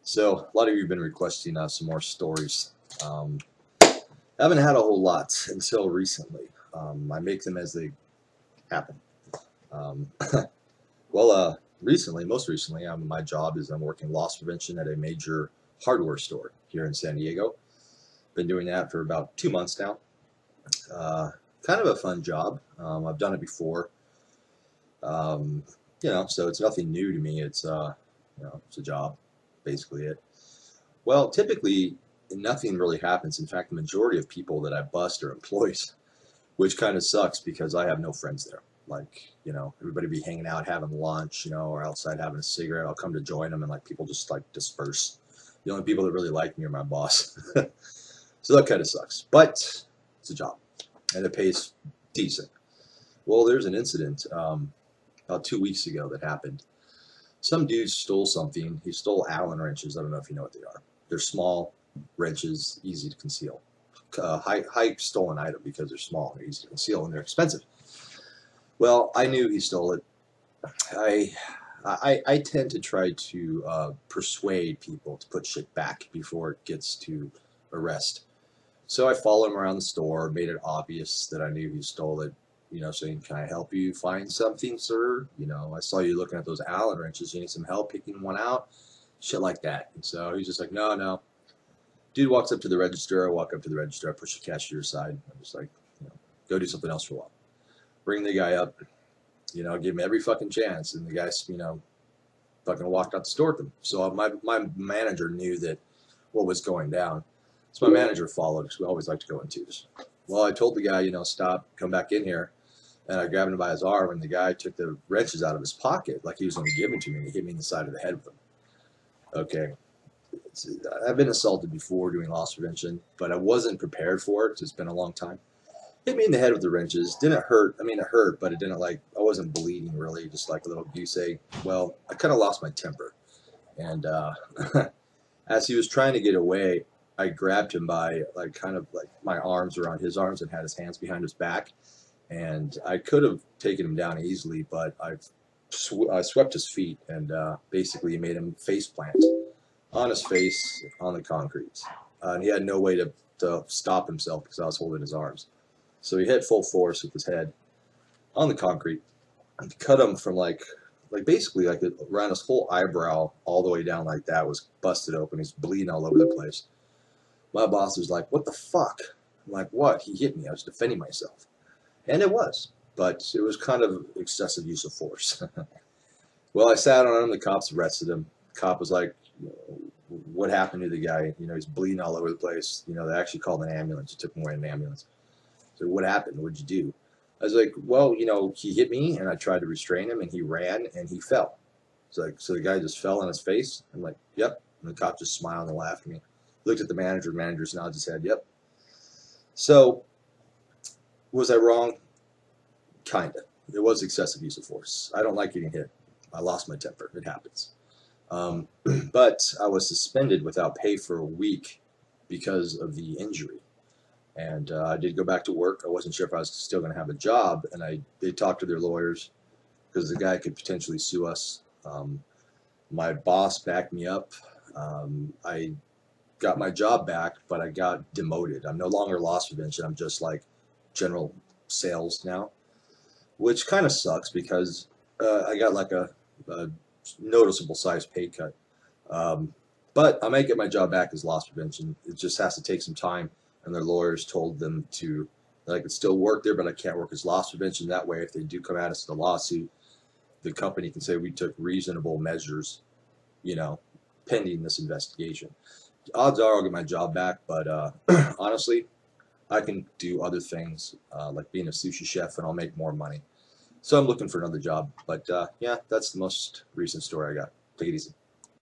So a lot of you have been requesting some more stories. I haven't had a whole lot until recently. I make them as they happen. Recently, most recently, my job is I'm working loss prevention at a major hardware store here in San Diego. Been doing that for about 2 months now. Kind of a fun job. I've done it before. So it's nothing new to me. It's it's a job, basically it. Well, typically nothing really happens. In fact, the majority of people that I bust are employees, which kind of sucks because I have no friends there. Like, everybody be hanging out, having lunch, or outside having a cigarette. I'll come to join them and people just disperse. The only people that really like me are my boss. So that kind of sucks, but it's a job and it pays decent. Well, there's an incident about 2 weeks ago that happened. Some dude stole something. He stole Allen wrenches. I don't know if you know what they are. They're small wrenches, easy to conceal. High stolen item because they're small, they're easy to conceal, and they're expensive. Well, I knew he stole it. I tend to try to persuade people to put shit back before it gets to arrest. So I followed him around the store, made it obvious that I knew he stole it. Saying, "Can I help you find something, sir? I saw you looking at those Allen wrenches. You need some help picking one out?" Shit like that. And so he's just like, "No." Dude walks up to the register. I walk up to the register. I push the cashier aside. I'm just like, go do something else for a while. Bring the guy up. Give him every fucking chance. And the guy, fucking walked out the store with him. So my manager knew that what was going down. So my manager followed because we always like to go in twos. Well, I told the guy, stop, come back in here. And I grabbed him by his arm, and the guy took the wrenches out of his pocket like he was going to give them to me, and he hit me in the side of the head with them. Okay. I've been assaulted before doing loss prevention, but I wasn't prepared for it because it's been a long time. Hit me in the head with the wrenches. Didn't hurt. I mean, it hurt, but it didn't I wasn't bleeding really, just like a little goose egg. Well, I kind of lost my temper. And as he was trying to get away, I grabbed him by my arms around his arms and had his hands behind his back. And I could have taken him down easily, but I swept his feet and basically made him face plant on his face on the concrete. And he had no way to stop himself because I was holding his arms. So he hit full force with his head on the concrete and cut him from basically around his whole eyebrow all the way down like that was busted open. He's bleeding all over the place. My boss was like, "What the fuck?" I'm like, "What? He hit me. I was defending myself." And it was, but it was kind of excessive use of force. Well, I sat on him. The cops arrested him. The cop was like, "What happened to the guy? He's bleeding all over the place." They actually called an ambulance. They took him away in an ambulance. So what happened? What'd you do? I was like, "Well, he hit me, and I tried to restrain him, and he ran, and he fell." So the guy just fell on his face? I'm like, "Yep." And the cop just smiled and laughed at me. Looked at the manager. The manager nodded his head, "Yep." So was I wrong? Kinda. It was excessive use of force. I don't like getting hit. I lost my temper. It happens. But I was suspended without pay for a week because of the injury. And I did go back to work. I wasn't sure if I was still going to have a job. And they talked to their lawyers because the guy could potentially sue us. My boss backed me up. I got my job back, but I got demoted. I'm no longer loss prevention. I'm just general sales now, which kind of sucks because I got a noticeable size pay cut. But I might get my job back as loss prevention. It just has to take some time, and their lawyers told them that I could still work there, but I can't work as loss prevention. That way, if they do come at us with a lawsuit, the company can say we took reasonable measures, pending this investigation. Odds are I'll get my job back, but honestly, I can do other things like being a sushi chef, and I'll make more money. So I'm looking for another job. But yeah, that's the most recent story I got. Take it easy.